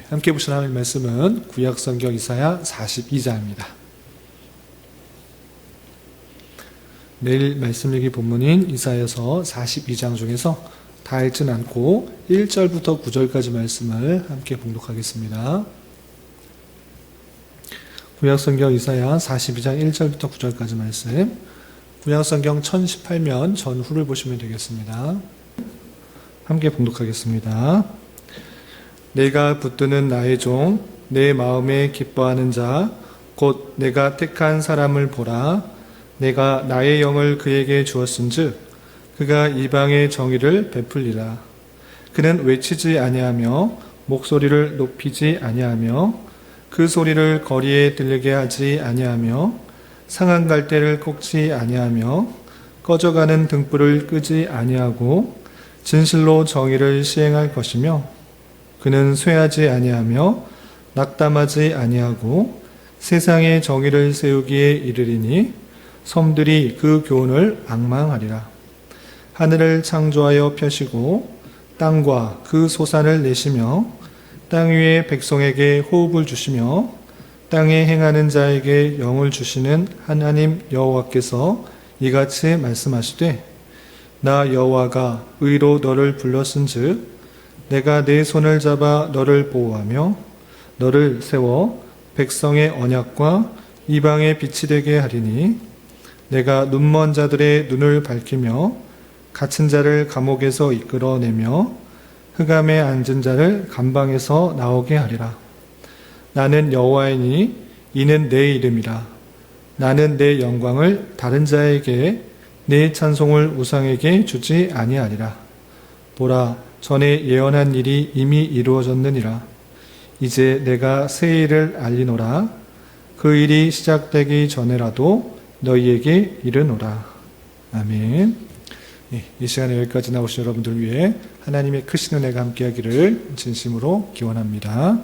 함께 보실 하나님의 말씀은 구약성경 이사야 42장입니다. 내일 말씀 읽기 본문인 이사야서 42장 중에서 다 읽진 않고 1절부터 9절까지 말씀을 함께 봉독하겠습니다. 구약성경 이사야 42장 1절부터 9절까지 말씀, 구약성경 1018면 전후를 보시면 되겠습니다. 함께 봉독하겠습니다. 내가 붙드는 나의 종, 내 마음에 기뻐하는 자, 곧 내가 택한 사람을 보라. 내가 나의 영을 그에게 주었은즉 그가 이방의 정의를 베풀리라. 그는 외치지 아니하며 목소리를 높이지 아니하며 그 소리를 거리에 들리게 하지 아니하며 상한 갈대를 꺾지 아니하며 꺼져가는 등불을 끄지 아니하고 진실로 정의를 시행할 것이며 그는 쇠하지 아니하며 낙담하지 아니하고 세상에 정의를 세우기에 이르리니 섬들이 그 교훈을 앙망하리라. 하늘을 창조하여 펴시고 땅과 그 소산을 내시며 땅 위의 백성에게 호흡을 주시며 땅에 행하는 자에게 영을 주시는 하나님 여호와께서 이같이 말씀하시되 나 여호와가 의로 너를 불렀은즉 내가 내 손을 잡아 너를 보호하며 너를 세워 백성의 언약과 이방의 빛이 되게 하리니 내가 눈먼 자들의 눈을 밝히며 갇힌 자를 감옥에서 이끌어내며 흑암에 앉은 자를 감방에서 나오게 하리라. 나는 여호와이니 이는 내 이름이라. 나는 내 영광을 다른 자에게 내 찬송을 우상에게 주지 아니하리라. 보라, 전에 예언한 일이 이미 이루어졌느니라. 이제 내가 새 일을 알리노라. 그 일이 시작되기 전에라도 너희에게 이르노라. 아멘. 이 시간에 여기까지 나오신 여러분들 위해 하나님의 크신 은혜가 함께하기를 진심으로 기원합니다.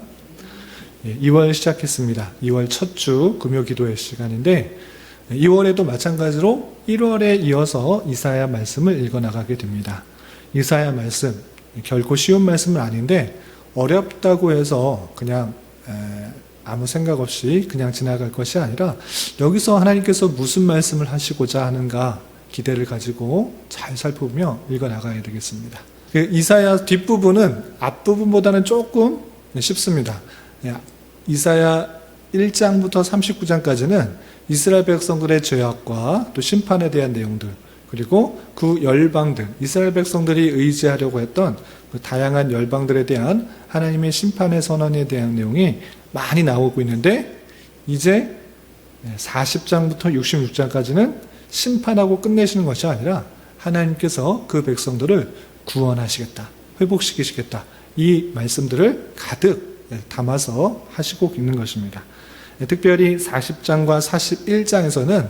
2월 시작했습니다. 2월 첫 주 금요기도의 시간인데 2월에도 마찬가지로 1월에 이어서 이사야 말씀을 읽어나가게 됩니다. 이사야 말씀, 결코 쉬운 말씀은 아닌데 어렵다고 해서 그냥 아무 생각 없이 그냥 지나갈 것이 아니라 여기서 하나님께서 무슨 말씀을 하시고자 하는가 기대를 가지고 잘 살펴보며 읽어나가야 되겠습니다. 이사야 뒷부분은 앞부분보다는 조금 쉽습니다. 이사야 1장부터 39장까지는 이스라엘 백성들의 죄악과 또 심판에 대한 내용들, 그리고 그 열방들, 이스라엘 백성들이 의지하려고 했던 그 다양한 열방들에 대한 하나님의 심판의 선언에 대한 내용이 많이 나오고 있는데 이제 40장부터 66장까지는 심판하고 끝내시는 것이 아니라 하나님께서 그 백성들을 구원하시겠다, 회복시키시겠다, 이 말씀들을 가득 담아서 하시고 있는 것입니다. 특별히 40장과 41장에서는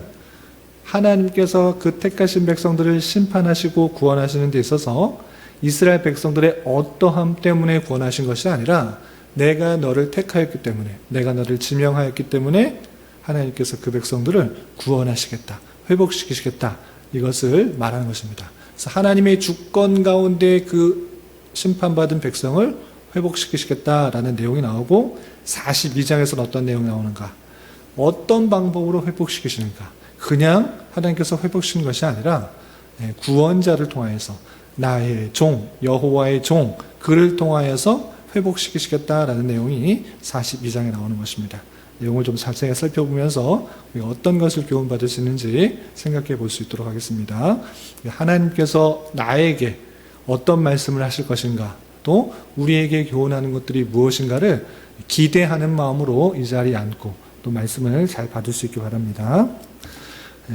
하나님께서 그 택하신 백성들을 심판하시고 구원하시는 데 있어서 이스라엘 백성들의 어떠함 때문에 구원하신 것이 아니라 내가 너를 택하였기 때문에, 내가 너를 지명하였기 때문에 하나님께서 그 백성들을 구원하시겠다, 회복시키시겠다, 이것을 말하는 것입니다. 그래서 하나님의 주권 가운데 그 심판받은 백성을 회복시키시겠다라는 내용이 나오고 42장에서는 어떤 내용이 나오는가, 어떤 방법으로 회복시키시는가, 그냥 하나님께서 회복시키는 것이 아니라 구원자를 통하여서 나의 종, 여호와의 종, 그를 통하여서 회복시키시겠다라는 내용이 42장에 나오는 것입니다. 내용을 좀 자세히 살펴보면서 우리가 어떤 것을 교훈받을 수 있는지 생각해 볼 수 있도록 하겠습니다. 하나님께서 나에게 어떤 말씀을 하실 것인가, 또 우리에게 교훈하는 것들이 무엇인가를 기대하는 마음으로 이 자리에 앉고 또 말씀을 잘 받을 수 있기 바랍니다.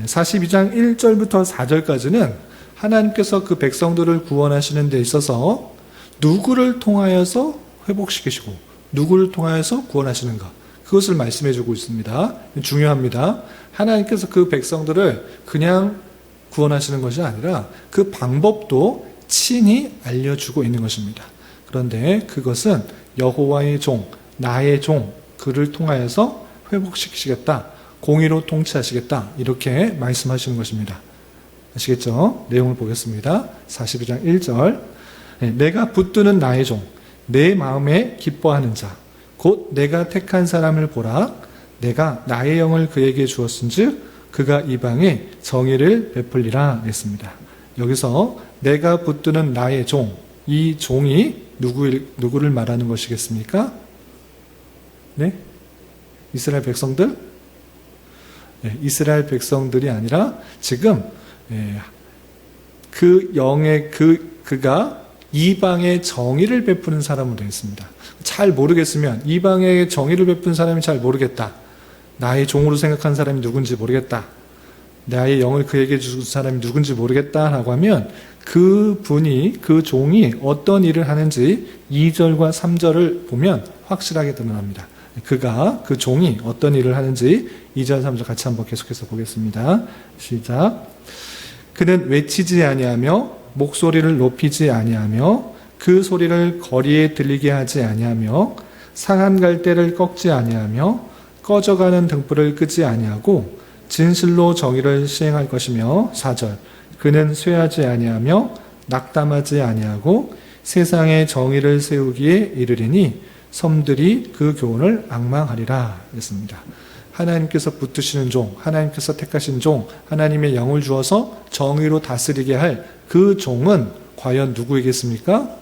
42장 1절부터 4절까지는 하나님께서 그 백성들을 구원하시는 데 있어서 누구를 통하여서 회복시키시고 누구를 통하여서 구원하시는가, 그것을 말씀해 주고 있습니다. 중요합니다. 하나님께서 그 백성들을 그냥 구원하시는 것이 아니라 그 방법도 친히 알려주고 있는 것입니다. 그런데 그것은 여호와의 종, 나의 종, 그를 통하여서 회복시키시겠다, 공의로 통치하시겠다, 이렇게 말씀하시는 것입니다. 아시겠죠? 내용을 보겠습니다. 42장 1절. 내가 붙드는 나의 종, 내 마음에 기뻐하는 자 곧 내가 택한 사람을 보라. 내가 나의 영을 그에게 주었은즉 그가 이방에 정의를 베풀리라 했습니다. 여기서 내가 붙드는 나의 종, 이 종이 누구를 말하는 것이겠습니까? 네? 이스라엘 백성들? 네, 이스라엘 백성들이 아니라 지금 그 영의 그가 이방의 정의를 베푸는 사람으로 되어 있습니다. 잘 모르겠으면 이방의 정의를 베푸는 사람이 잘 모르겠다. 나의 종으로 생각한 사람이 누군지 모르겠다. 나의 영을 그에게 준 사람이 누군지 모르겠다라고 하면 그 분이, 그 종이 어떤 일을 하는지 2절과 3절을 보면 확실하게 드러납니다. 그 종이 어떤 일을 하는지 2절, 3절 같이 한번 계속해서 보겠습니다. 시작. 그는 외치지 아니하며 목소리를 높이지 아니하며 그 소리를 거리에 들리게 하지 아니하며 상한 갈대를 꺾지 아니하며 꺼져가는 등불을 끄지 아니하고 진실로 정의를 시행할 것이며 4절 그는 쇠하지 아니하며 낙담하지 아니하고 세상에 정의를 세우기에 이르리니 섬들이 그 교훈을 앙망하리라 했습니다. 하나님께서 붙드시는 종, 하나님께서 택하신 종, 하나님의 영을 주어서 정의로 다스리게 할 그 종은 과연 누구이겠습니까?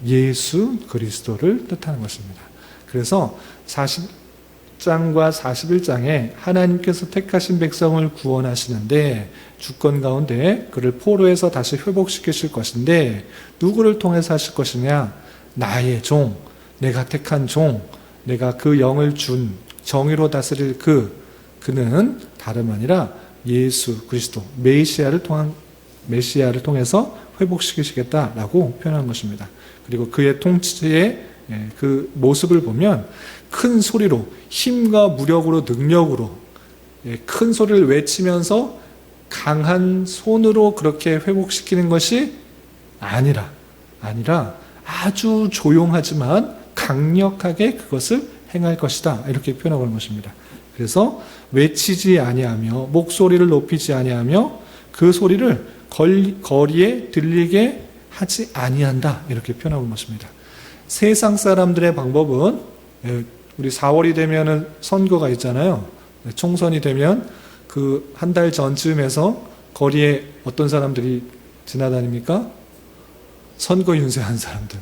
예수 그리스도를 뜻하는 것입니다. 그래서 40장과 41장에 하나님께서 택하신 백성을 구원하시는데 주권 가운데 그를 포로에서 다시 회복시키실 것인데 누구를 통해서 하실 것이냐? 나의 종, 내가 택한 종, 내가 그 영을 준 정의로 다스릴 그는 다름 아니라 예수 그리스도 메시아를 통해서 회복시키시겠다라고 표현한 것입니다. 그리고 그의 통치의 그 모습을 보면 큰 소리로 힘과 무력으로 능력으로 큰 소리를 외치면서 강한 손으로 그렇게 회복시키는 것이 아니라 아주 조용하지만 강력하게 그것을 행할 것이다. 이렇게 표현하고 있는 것입니다. 그래서 외치지 아니하며 목소리를 높이지 아니하며 그 소리를 거리에 들리게 하지 아니한다. 이렇게 표현하고 있는 것입니다. 세상 사람들의 방법은 우리 4월이 되면은 선거가 있잖아요. 총선이 되면 그 한 달 전쯤에서 거리에 어떤 사람들이 지나다닙니까? 선거 윤세한 사람들.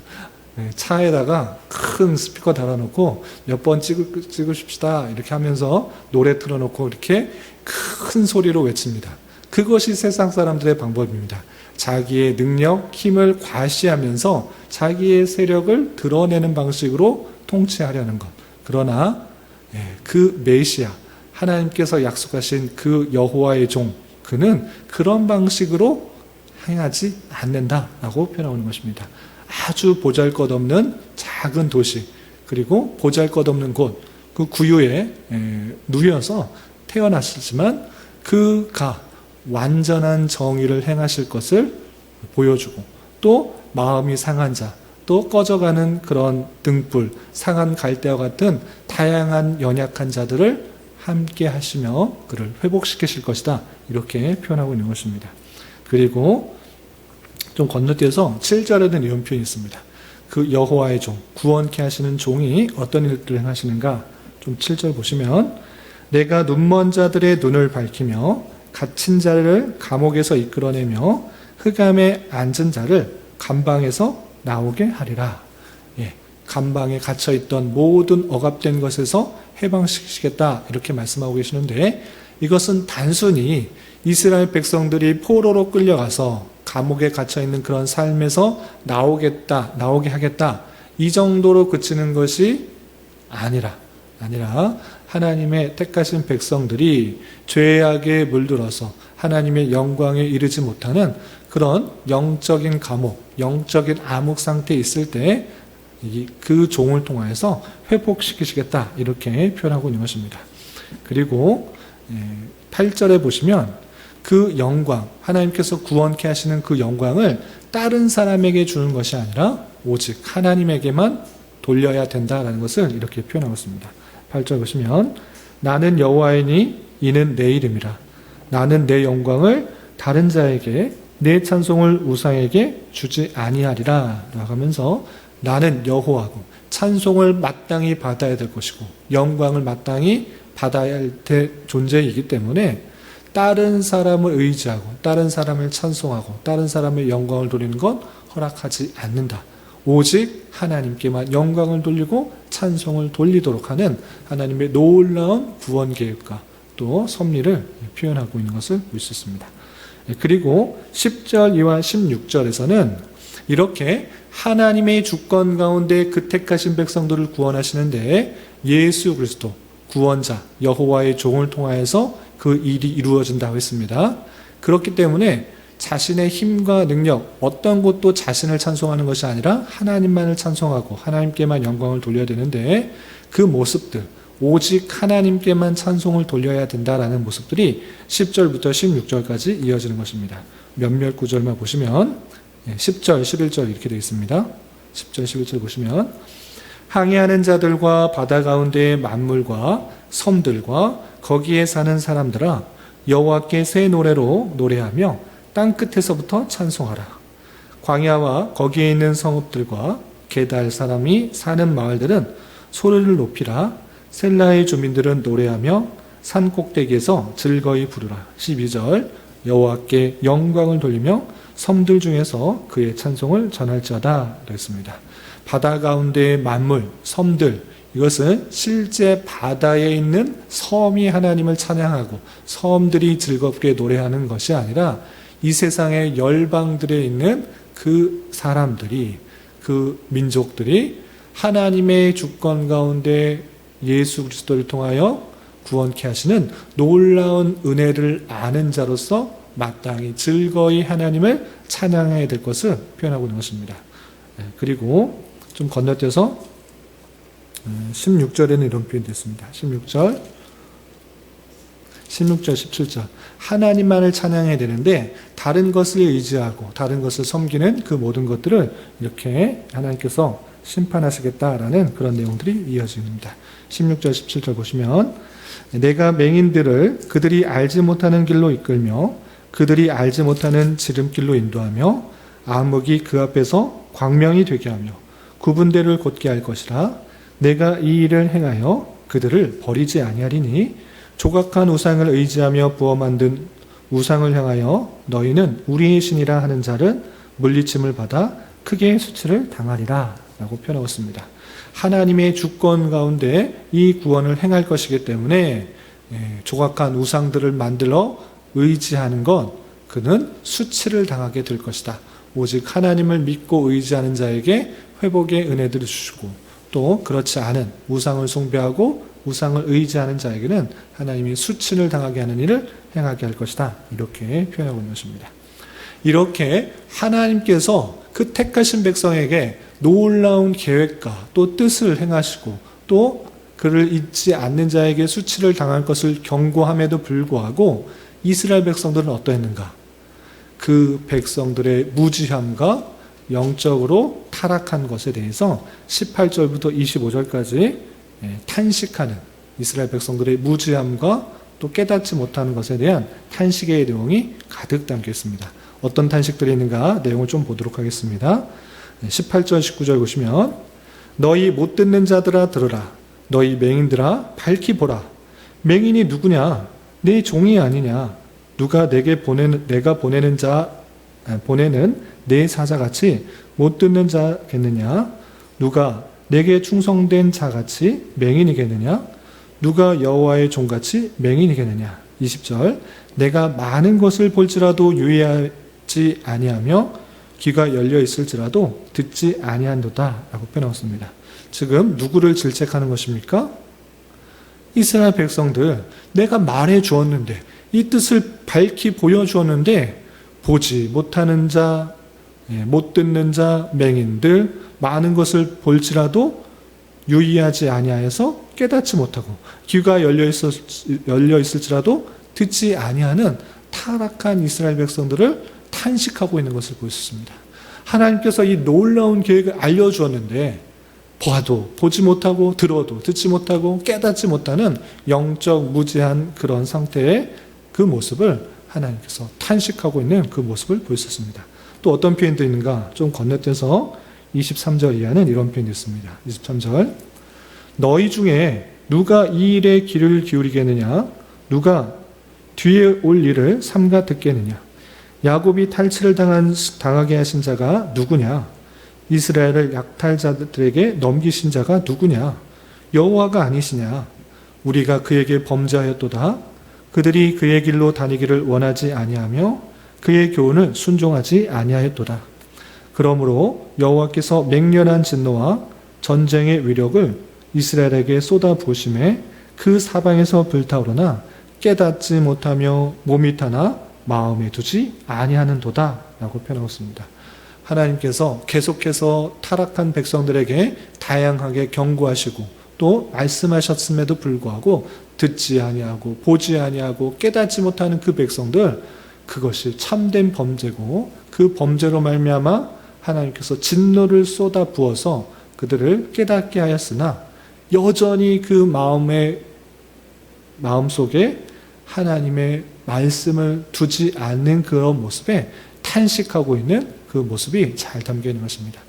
차에다가 큰 스피커 달아놓고 몇 번 찍으십시다 이렇게 하면서 노래 틀어놓고 이렇게 큰 소리로 외칩니다. 그것이 세상 사람들의 방법입니다. 자기의 능력, 힘을 과시하면서 자기의 세력을 드러내는 방식으로 통치하려는 것. 그러나 그 메시아, 하나님께서 약속하신 그 여호와의 종, 그는 그런 방식으로 행하지 않는다라고 표현하는 것입니다. 아주 보잘것없는 작은 도시 그리고 보잘것없는 곳, 그 구유에 누여서 태어났지만 그가 완전한 정의를 행하실 것을 보여주고 또 마음이 상한 자, 또 꺼져가는 그런 등불, 상한 갈대와 같은 다양한 연약한 자들을 함께 하시며 그를 회복시키실 것이다. 이렇게 표현하고 있는 것입니다. 그리고 좀 건너뛰어서 7절에는 이런 표현이 있습니다. 그 여호와의 종, 구원케 하시는 종이 어떤 일들을 행하시는가? 좀 7절 보시면 내가 눈먼 자들의 눈을 밝히며 갇힌 자를 감옥에서 이끌어내며 흑암에 앉은 자를 감방에서 나오게 하리라. 감방에 갇혀있던 모든 억압된 것에서 해방시키시겠다 이렇게 말씀하고 계시는데 이것은 단순히 이스라엘 백성들이 포로로 끌려가서 감옥에 갇혀있는 그런 삶에서 나오게 하겠다 이 정도로 그치는 것이 아니라 하나님의 택하신 백성들이 죄악에 물들어서 하나님의 영광에 이르지 못하는 그런 영적인 감옥, 영적인 암흑 상태에 있을 때 그 종을 통해서 회복시키시겠다 이렇게 표현하고 있는 것입니다. 그리고 8절에 보시면 그 영광, 하나님께서 구원케 하시는 그 영광을 다른 사람에게 주는 것이 아니라 오직 하나님에게만 돌려야 된다라는 것을 이렇게 표현하고 있습니다. 8절 보시면 나는 여호와이니 이는 내 이름이라 나는 내 영광을 다른 자에게 내 찬송을 우상에게 주지 아니하리라 라고 하면서 나는 여호와고 찬송을 마땅히 받아야 될 것이고 영광을 마땅히 받아야 할 존재이기 때문에 다른 사람을 의지하고 다른 사람을 찬송하고 다른 사람의 영광을 돌리는 건 허락하지 않는다. 오직 하나님께만 영광을 돌리고 찬송을 돌리도록 하는 하나님의 놀라운 구원 계획과 또 섭리를 표현하고 있는 것을 볼 수 있습니다. 그리고 10절 이와 16절에서는 이렇게 하나님의 주권 가운데 그 택하신 백성들을 구원하시는데 예수 그리스도 구원자 여호와의 종을 통하여서 그 일이 이루어진다고 했습니다. 그렇기 때문에 자신의 힘과 능력 어떤 것도 자신을 찬송하는 것이 아니라 하나님만을 찬송하고 하나님께만 영광을 돌려야 되는데 그 모습들 오직 하나님께만 찬송을 돌려야 된다라는 모습들이 10절부터 16절까지 이어지는 것입니다. 몇몇 구절만 보시면 10절, 11절 이렇게 되어 있습니다. 10절, 11절 보시면 항해하는 자들과 바다 가운데의 만물과 섬들과 거기에 사는 사람들아 여호와께 새 노래로 노래하며 땅 끝에서부터 찬송하라. 광야와 거기에 있는 성읍들과 게달 사람이 사는 마을들은 소리를 높이라. 셀라의 주민들은 노래하며 산 꼭대기에서 즐거이 부르라. 12절 여호와께 영광을 돌리며 섬들 중에서 그의 찬송을 전할지어다 그랬습니다. 바다 가운데의 만물, 섬들 이것은 실제 바다에 있는 섬이 하나님을 찬양하고 섬들이 즐겁게 노래하는 것이 아니라 이 세상의 열방들에 있는 그 사람들이 그 민족들이 하나님의 주권 가운데 예수 그리스도를 통하여 구원케 하시는 놀라운 은혜를 아는 자로서 마땅히 즐거이 하나님을 찬양해야 될 것을 표현하고 있는 것입니다. 그리고 좀 건너뛰어서 16절에는 이런 표현이 됐습니다. 16절, 17절 하나님만을 찬양해야 되는데 다른 것을 의지하고 다른 것을 섬기는 그 모든 것들을 이렇게 하나님께서 심판하시겠다라는 그런 내용들이 이어집니다. 16절, 17절 보시면 내가 맹인들을 그들이 알지 못하는 길로 이끌며 그들이 알지 못하는 지름길로 인도하며 암흑이 그 앞에서 광명이 되게 하며 구분대를 곧게 할 것이라. 내가 이 일을 행하여 그들을 버리지 아니하리니 조각한 우상을 의지하며 부어 만든 우상을 향하여 너희는 우리의 신이라 하는 자는 물리침을 받아 크게 수치를 당하리라 라고 표현하고 있습니다. 하나님의 주권 가운데 이 구원을 행할 것이기 때문에 조각한 우상들을 만들어 의지하는 건 그는 수치를 당하게 될 것이다. 오직 하나님을 믿고 의지하는 자에게 회복의 은혜들을 주시고 또 그렇지 않은 우상을 숭배하고 우상을 의지하는 자에게는 하나님이 수치를 당하게 하는 일을 행하게 할 것이다. 이렇게 표현하고 있는 것입니다. 이렇게 하나님께서 그 택하신 백성에게 놀라운 계획과 또 뜻을 행하시고 또 그를 잊지 않는 자에게 수치를 당할 것을 경고함에도 불구하고 이스라엘 백성들은 어떠했는가? 그 백성들의 무지함과 영적으로 타락한 것에 대해서 18절부터 25절까지 탄식하는 이스라엘 백성들의 무지함과 또 깨닫지 못하는 것에 대한 탄식의 내용이 가득 담겨 있습니다. 어떤 탄식들이 있는가 내용을 좀 보도록 하겠습니다. 18절 19절 보시면 너희 못 듣는 자들아 들으라. 너희 맹인들아 밝히 보라. 맹인이 누구냐? 내 종이 아니냐? 누가 내가 보내는 내 사자같이 못 듣는 자겠느냐? 누가 내게 충성된 자같이 맹인이겠느냐? 누가 여호와의 종같이 맹인이겠느냐? 20절 내가 많은 것을 볼지라도 유의하지 아니하며 귀가 열려 있을지라도 듣지 아니한도다 라고 표현하였습니다. 지금 누구를 질책하는 것입니까? 이스라엘 백성들 내가 말해 주었는데 이 뜻을 밝히 보여주었는데 보지 못하는 자, 못 듣는 자, 맹인들 많은 것을 볼지라도 유의하지 아니하여서 깨닫지 못하고 귀가 열려 있을지라도 듣지 아니하는 타락한 이스라엘 백성들을 탄식하고 있는 것을 볼 수 있습니다. 하나님께서 이 놀라운 계획을 알려주었는데 봐도 보지 못하고 들어도 듣지 못하고 깨닫지 못하는 영적 무지한 그런 상태의 그 모습을 하나님께서 탄식하고 있는 그 모습을 보였었습니다. 또 어떤 표현도 있는가? 좀 건너뛰어서 23절 이하는 이런 표현이 있습니다. 23절 너희 중에 누가 이 일에 귀를 기울이겠느냐? 누가 뒤에 올 일을 삼가 듣겠느냐? 야곱이 탈취를 당하게 하신 자가 누구냐? 이스라엘을 약탈자들에게 넘기신 자가 누구냐? 여호와가 아니시냐? 우리가 그에게 범죄하였도다. 그들이 그의 길로 다니기를 원하지 아니하며 그의 교훈을 순종하지 아니하였도다. 그러므로 여호와께서 맹렬한 진노와 전쟁의 위력을 이스라엘에게 쏟아 부으심에 그 사방에서 불타오르나 깨닫지 못하며 몸이 타나 마음에 두지 아니하는도다 라고 표현하고 있습니다. 하나님께서 계속해서 타락한 백성들에게 다양하게 경고하시고 또 말씀하셨음에도 불구하고 듣지 아니하고 보지 아니하고 깨닫지 못하는 그 백성들, 그것이 참된 범죄고 그 범죄로 말미암아 하나님께서 진노를 쏟아 부어서 그들을 깨닫게 하였으나 여전히 그 마음속에 하나님의 말씀을 두지 않는 그런 모습에 탄식하고 있는 그 모습이 잘 담겨 있는 것입니다.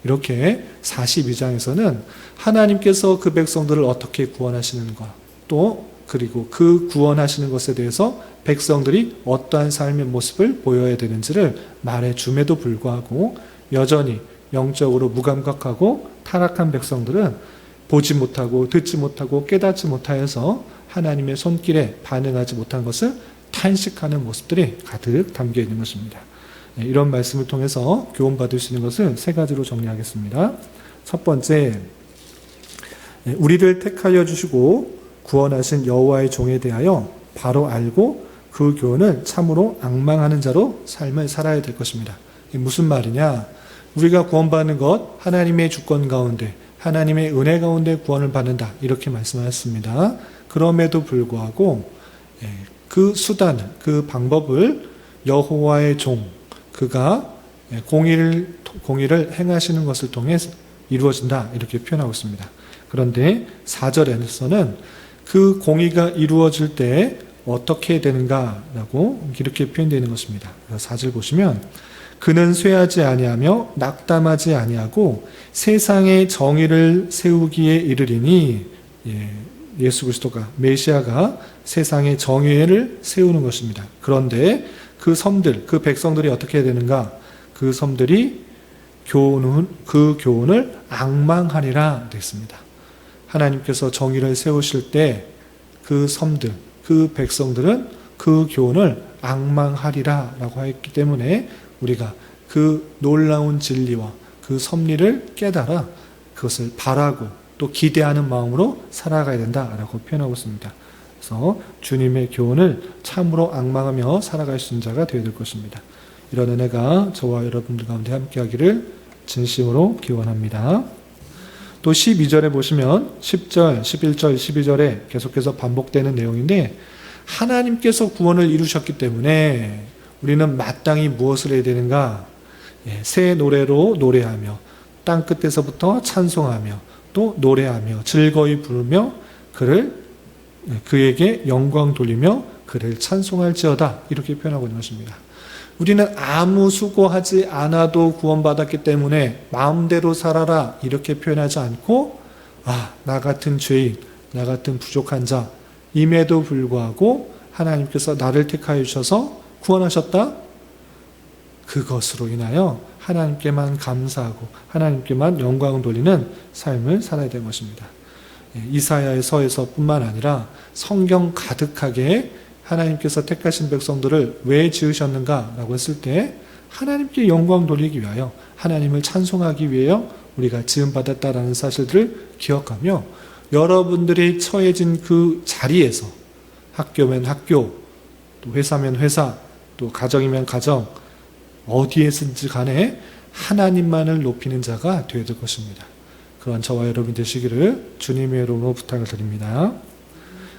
이렇게 42장에서는 하나님께서 그 백성들을 어떻게 구원하시는가, 또 그리고 그 구원하시는 것에 대해서 백성들이 어떠한 삶의 모습을 보여야 되는지를 말해줌에도 불구하고 여전히 영적으로 무감각하고 타락한 백성들은 보지 못하고 듣지 못하고 깨닫지 못하여서 하나님의 손길에 반응하지 못한 것을 탄식하는 모습들이 가득 담겨 있는 것입니다. 이런 말씀을 통해서 교훈받을 수 있는 것을 세 가지로 정리하겠습니다. 첫 번째, 우리를 택하여 주시고 구원하신 여호와의 종에 대하여 바로 알고 그 교훈을 참으로 앙망하는 자로 삶을 살아야 될 것입니다. 이게 무슨 말이냐? 우리가 구원받는 것, 하나님의 주권 가운데, 하나님의 은혜 가운데 구원을 받는다, 이렇게 말씀하셨습니다. 그럼에도 불구하고 그 수단, 그 방법을 여호와의 종, 그가 공의를 행하시는 것을 통해 이루어진다, 이렇게 표현하고 있습니다. 그런데 4절에서는 그 공의가 이루어질 때 어떻게 되는가라고 이렇게 표현되어 있는 것입니다. 4절 보시면 그는 쇠하지 아니하며 낙담하지 아니하고 세상의 정의를 세우기에 이르리니, 예수 그리스도가, 메시아가 세상의 정의를 세우는 것입니다. 그런데 그 섬들, 그 백성들이 어떻게 해야 되는가? 그 섬들이 그 교훈을 앙망하리라 되었습니다. 하나님께서 정의를 세우실 때 그 섬들, 그 백성들은 그 교훈을 앙망하리라 라고 했기 때문에 우리가 그 놀라운 진리와 그 섭리를 깨달아 그것을 바라고 또 기대하는 마음으로 살아가야 된다라고 표현하고 있습니다. 그래서 주님의 교훈을 참으로 앙망하며 살아갈 수 있는 자가 되어야 될 것입니다. 이런 은혜가 저와 여러분들 가운데 함께하기를 진심으로 기원합니다. 또 12절에 보시면 10절, 11절, 12절에 계속해서 반복되는 내용인데, 하나님께서 구원을 이루셨기 때문에 우리는 마땅히 무엇을 해야 되는가? 새 노래로 노래하며 땅 끝에서부터 찬송하며 또 노래하며 즐거이 부르며 그에게 영광 돌리며 그를 찬송할지어다, 이렇게 표현하고 있는 것입니다. 우리는 아무 수고하지 않아도 구원받았기 때문에 마음대로 살아라, 이렇게 표현하지 않고 나 같은 죄인, 나 같은 부족한 자 임에도 불구하고 하나님께서 나를 택하여 주셔서 구원하셨다, 그것으로 인하여 하나님께만 감사하고 하나님께만 영광을 돌리는 삶을 살아야 되는 것입니다. 이사야의 서에서 뿐만 아니라 성경 가득하게 하나님께서 택하신 백성들을 왜 지으셨는가 라고 했을 때 하나님께 영광 돌리기 위하여, 하나님을 찬송하기 위하여 우리가 지음받았다라는 사실들을 기억하며, 여러분들이 처해진 그 자리에서, 학교면 학교, 또 회사면 회사, 또 가정이면 가정, 어디에든지 간에 하나님만을 높이는 자가 되어야 될 것입니다. 그런 저와 여러분 되시기를 주님의 이름으로 부탁을 드립니다.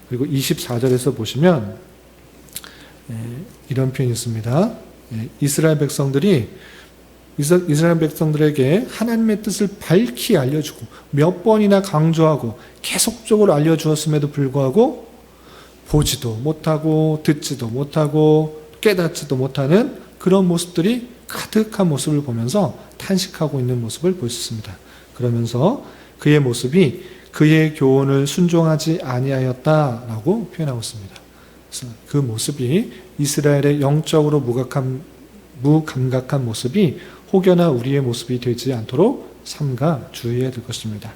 그리고 24절에서 보시면 이런 표현이 있습니다. 이스라엘 백성들에게 하나님의 뜻을 밝히 알려주고 몇 번이나 강조하고 계속적으로 알려주었음에도 불구하고 보지도 못하고 듣지도 못하고 깨닫지도 못하는 그런 모습들이 가득한 모습을 보면서 탄식하고 있는 모습을 볼 수 있습니다. 그러면서 그의 모습이 그의 교훈을 순종하지 아니하였다라고 표현하고 있습니다. 그래서 그 모습이 이스라엘의 영적으로 무감각한 모습이 혹여나 우리의 모습이 되지 않도록 삼가 주의해야 될 것입니다.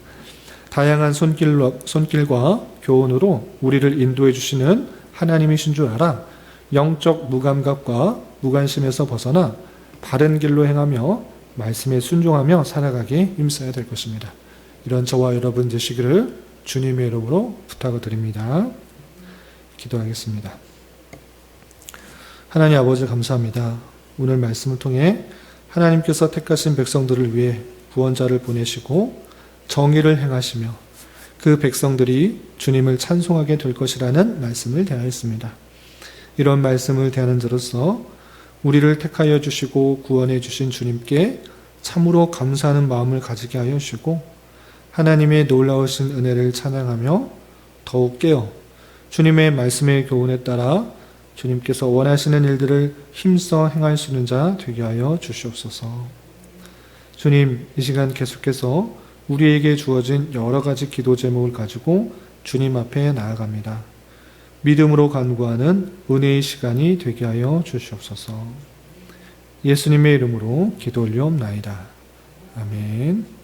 다양한 손길과 교훈으로 우리를 인도해 주시는 하나님이신 줄 알아 영적 무감각과 무관심에서 벗어나 바른 길로 행하며 말씀에 순종하며 살아가기에 힘써야 될 것입니다. 이런 저와 여러분 되시기를 주님의 이름으로 부탁을 드립니다. 기도하겠습니다. 하나님 아버지 감사합니다. 오늘 말씀을 통해 하나님께서 택하신 백성들을 위해 구원자를 보내시고 정의를 행하시며 그 백성들이 주님을 찬송하게 될 것이라는 말씀을 대하였습니다. 이런 말씀을 대하는 자로서 우리를 택하여 주시고 구원해 주신 주님께 참으로 감사하는 마음을 가지게 하여 주시고 하나님의 놀라우신 은혜를 찬양하며 더욱 깨어 주님의 말씀의 교훈에 따라 주님께서 원하시는 일들을 힘써 행할 수 있는 자 되게 하여 주시옵소서. 주님, 이 시간 계속해서 우리에게 주어진 여러 가지 기도 제목을 가지고 주님 앞에 나아갑니다. 믿음으로 간구하는 은혜의 시간이 되게 하여 주시옵소서. 예수님의 이름으로 기도 올리옵나이다. 아멘.